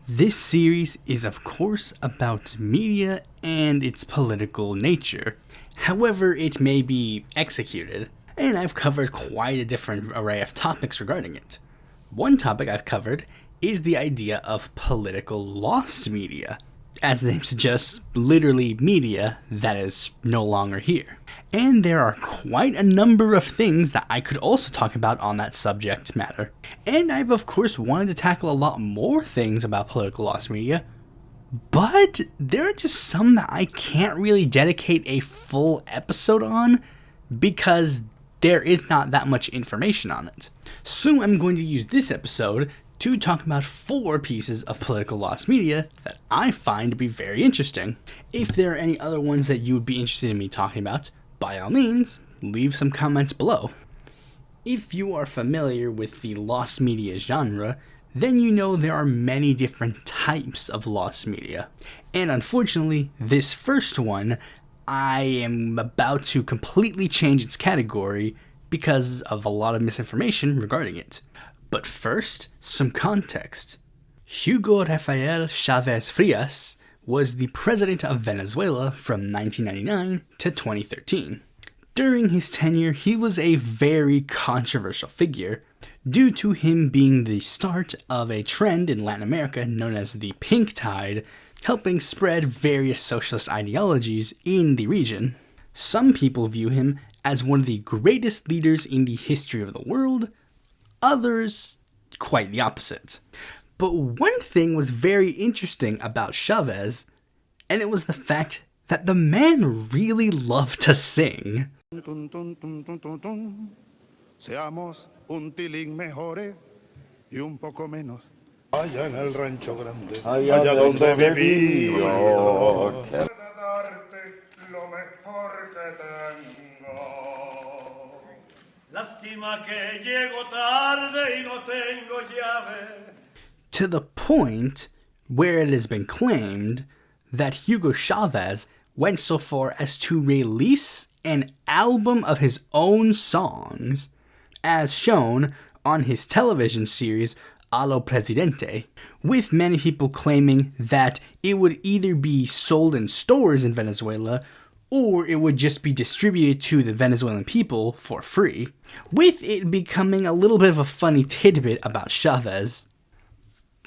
This series is of course about media and its political nature, however it may be executed, and I've covered quite a different array of topics regarding it. One topic I've covered is the idea of political lost media. As the name suggests, literally media that is no longer here. And there are quite a number of things that I could also talk about on that subject matter. And I've of course wanted to tackle a lot more things about political lost media, but there are just some that I can't really dedicate a full episode on because there is not that much information on it. So I'm going to use this episode to talk about 4 pieces of political lost media that I find to be very interesting. If there are any other ones that you would be interested in me talking about, by all means, leave some comments below. If you are familiar with the lost media genre, then you know there are many different types of lost media. And unfortunately, this first one, I am about to completely change its category because of a lot of misinformation regarding it. But first, some context. Hugo Rafael Chavez Frias was the president of Venezuela from 1999 to 2013. During his tenure, he was a very controversial figure due to him being the start of a trend in Latin America known as the Pink Tide, helping spread various socialist ideologies in the region. Some people view him as one of the greatest leaders in the history of the world, others quite the opposite. But one thing was very interesting about Chavez, and it was the fact that the man really loved to sing. Seamos un tilín mejores y un poco menos. Allá en el rancho grande, allá donde viví yo. Darte lo mejor que tengo. Lástima que llego tarde y no tengo llave. To the point where it has been claimed that Hugo Chavez went so far as to release an album of his own songs, as shown on his television series A lo Presidente, with many people claiming that it would either be sold in stores in Venezuela or it would just be distributed to the Venezuelan people for free, with it becoming a little bit of a funny tidbit about Chavez.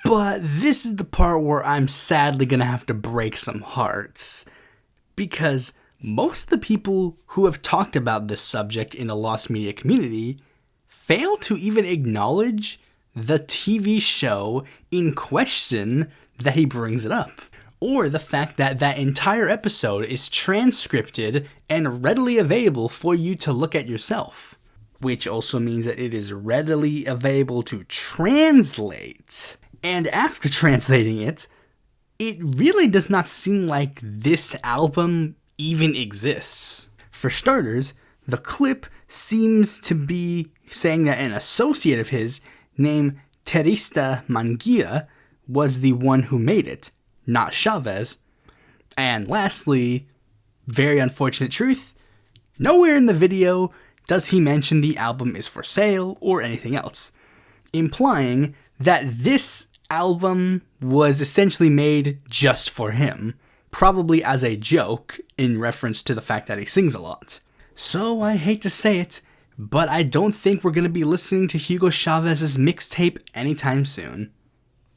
But this is the part where I'm sadly gonna have to break some hearts, because most of the people who have talked about this subject in the lost media community fail to even acknowledge the TV show in question that he brings it up, or the fact that that entire episode is transcripted and readily available for you to look at yourself, which also means that it is readily available to translate. And after translating it, it really does not seem like this album even exists. For starters, the clip seems to be saying that an associate of his named Teresa Manguia was the one who made it, not Chavez. And lastly, very unfortunate truth, nowhere in the video does he mention the album is for sale or anything else, implying that this album was essentially made just for him, probably as a joke in reference to the fact that he sings a lot. So I hate to say it, but I don't think we're going to be listening to Hugo Chavez's mixtape anytime soon.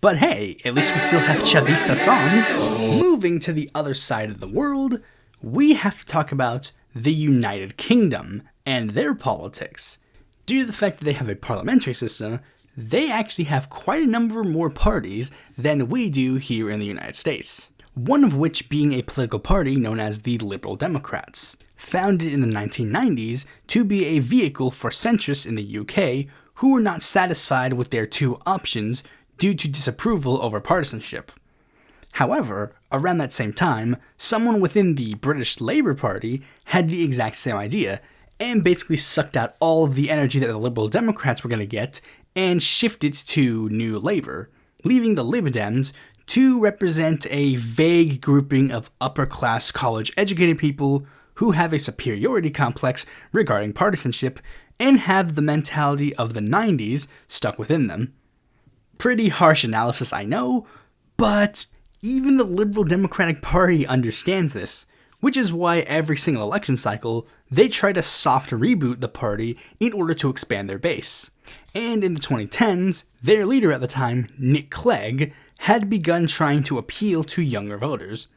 But hey, at least we still have Chavista songs. Moving to the other side of the world, we have to talk about the United Kingdom and their politics. Due to the fact that they have a parliamentary system, they actually have quite a number more parties than we do here in the United States. One of which being a political party known as the Liberal Democrats, founded in the 1990s to be a vehicle for centrists in the UK who were not satisfied with their 2 options due to disapproval over partisanship. However, around that same time, someone within the British Labour Party had the exact same idea, and basically sucked out all of the energy that the Liberal Democrats were going to get and shifted to New Labour, leaving the Lib Dems to represent a vague grouping of upper-class college-educated people who have a superiority complex regarding partisanship and have the mentality of the 90s stuck within them. Pretty harsh analysis, I know, But even the Liberal Democratic Party understands this, which is why every single election cycle, they try to soft reboot the party in order to expand their base. And in the 2010s, their leader at the time, Nick Clegg, had begun trying to appeal to younger voters.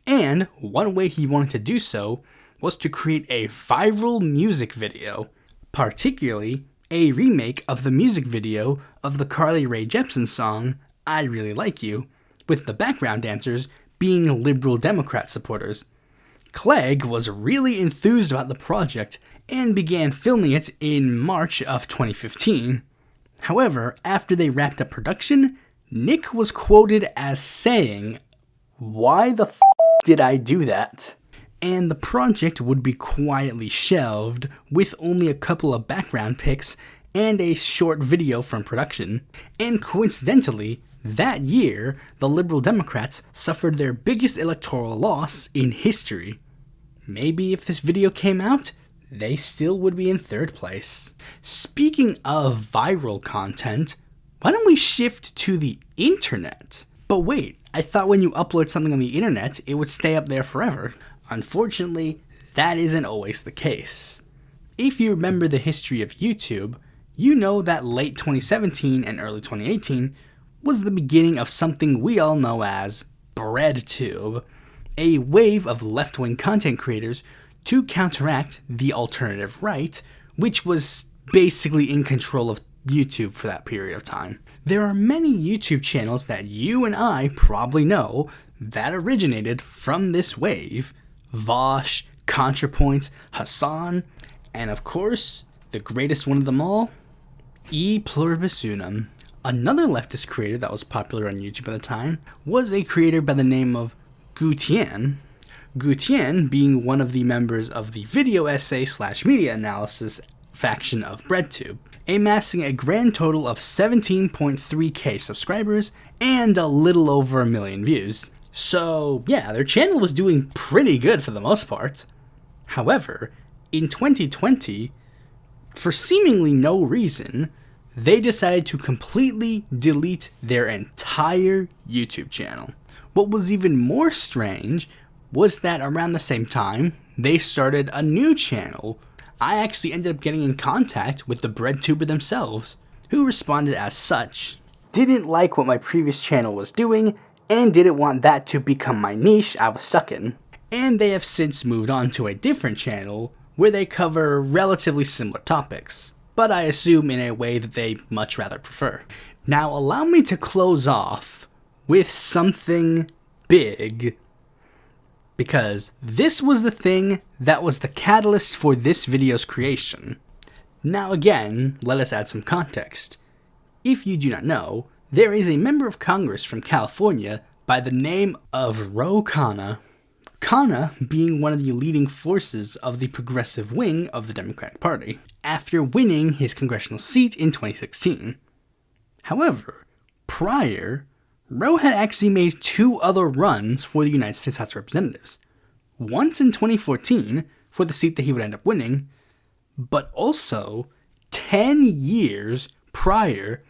And one way he wanted to do so was to create a viral music video, particularly a remake of the music video of the Carly Rae Jepsen song, I Really Like You, with the background dancers being Liberal Democrat supporters. Clegg was really enthused about the project and began filming it in March of 2015. However, after they wrapped up production, Nick was quoted as saying, "Why the f*** did I do that?" And the project would be quietly shelved with only a couple of background pics and a short video from production. And coincidentally, that year, the Liberal Democrats suffered their biggest electoral loss in history. Maybe if this video came out, they still would be in third place. Speaking of viral content, why don't we shift to the internet? But wait, I thought when you upload something on the internet, it would stay up there forever. Unfortunately, that isn't always the case. If you remember the history of YouTube, you know that late 2017 and early 2018 was the beginning of something we all know as BreadTube, a wave of left-wing content creators to counteract the alternative right, which was basically in control of YouTube for that period of time. There are many YouTube channels that you and I probably know that originated from this wave. Vosh, ContraPoints, Hassan, and of course, the greatest one of them all, E Pluribus Unum. Another leftist creator that was popular on YouTube at the time was a creator by the name of Gutian. Gutian being one of the members of the video essay / media analysis faction of BreadTube, amassing a grand total of 17.3k subscribers and a little over 1 million views. So yeah, their channel was doing pretty good for the most part. However, in 2020, for seemingly no reason, they decided to completely delete their entire YouTube channel. What was even more strange was that around the same time, they started a new channel. I actually ended up getting in contact with the BreadTuber themselves, who responded as such. Didn't like what my previous channel was doing, and didn't want that to become my niche I was stuck in. And they have since moved on to a different channel, where they cover relatively similar topics, but I assume in a way that they much rather prefer. Now allow me to close off with something big, because this was the thing that was the catalyst for this video's creation. Now again, let us add some context. If you do not know, there is a member of Congress from California by the name of Ro Khanna. Khanna being one of the leading forces of the progressive wing of the Democratic Party, after winning his congressional seat in 2016. However, prior, Ro had actually made 2 other runs for the United States House of Representatives. Once in 2014 for the seat that he would end up winning, but also 10 years prior,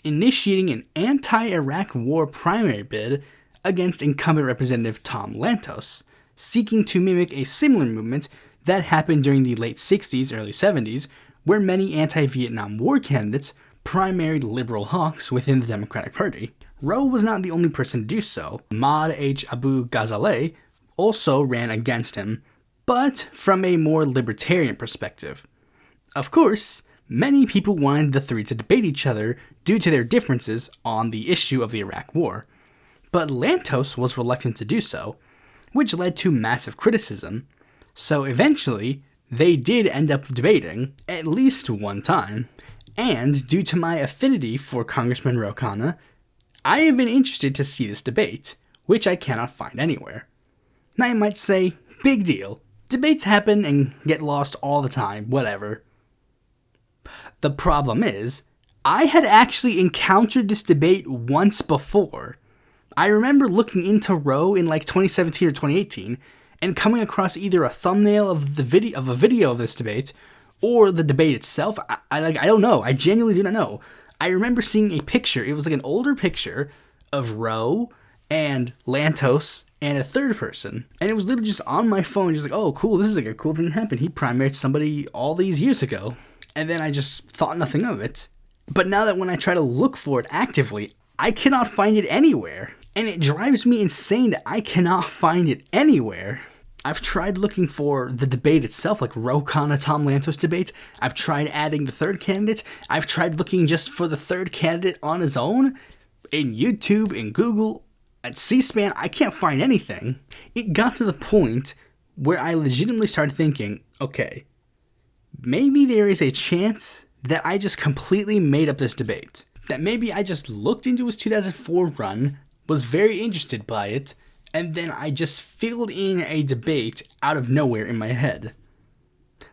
initiating an anti-Iraq war primary bid against incumbent Representative Tom Lantos, seeking to mimic a similar movement that happened during the late 60s, early 70s, where many anti-Vietnam War candidates primaried liberal hawks within the Democratic Party. Ro was not the only person to do so. Ahmad H. Abu Ghazaleh also ran against him, but from a more libertarian perspective. Of course, many people wanted the three to debate each other due to their differences on the issue of the Iraq War, but Lantos was reluctant to do so, which led to massive criticism, so eventually they did end up debating at least one time, and due to my affinity for Congressman Ro Khanna, I have been interested to see this debate, which I cannot find anywhere. Now you might say, big deal, debates happen and get lost all the time, whatever. The problem is, I had actually encountered this debate once before. I remember looking into Ro in like 2017 or 2018 and coming across either a thumbnail of a video of this debate or the debate itself. I don't know. I genuinely do not know. I remember seeing a picture. It was like an older picture of Ro and Lantos, and a third person. And it was literally just on my phone, just like, oh, cool, this is like a cool thing that happened. He primared somebody all these years ago. And then I just thought nothing of it. But now that when I try to look for it actively, I cannot find it anywhere. And it drives me insane that I cannot find it anywhere. I've tried looking for the debate itself, like Ro Khanna Tom Lantos debate. I've tried adding the third candidate. I've tried looking just for the third candidate on his own. In YouTube, in Google, at C-SPAN, I can't find anything. It got to the point where I legitimately started thinking, okay, maybe there is a chance that I just completely made up this debate. That maybe I just looked into his 2004 run, was very interested by it, and then I just filled in a debate out of nowhere in my head.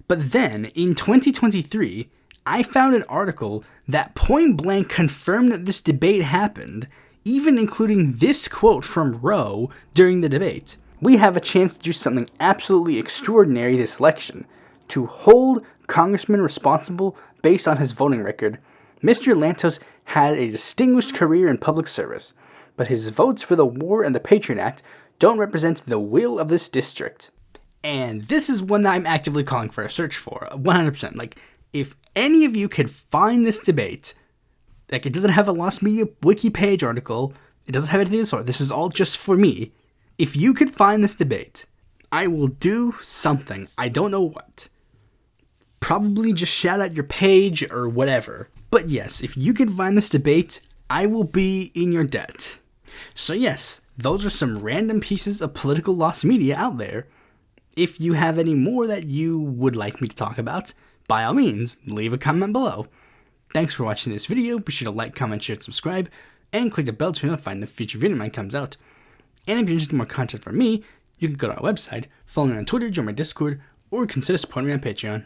But then, in 2023, I found an article that point blank confirmed that this debate happened, even including this quote from Ro during the debate. We have a chance to do something absolutely extraordinary this election, to hold Congressman responsible based on his voting record. Mr. Lantos had a distinguished career in public service, but his votes for the War and the Patriot Act don't represent the will of this district. And this is one that I'm actively calling for a search for, 100%. Like, if any of you could find this debate, like, it doesn't have a Lost Media wiki page article, it doesn't have anything of the sort, this is all just for me. If you could find this debate, I will do something, I don't know what. Probably just shout out your page or whatever. But yes, if you can find this debate, I will be in your debt. So yes, those are some random pieces of political lost media out there. If you have any more that you would like me to talk about, by all means, leave a comment below. Thanks for watching this video. Be sure to like, comment, share, and subscribe, and click the bell to be notified when the future video of mine comes out. And if you're interested in more content from me, you can go to our website, follow me on Twitter, join my Discord, or consider supporting me on Patreon.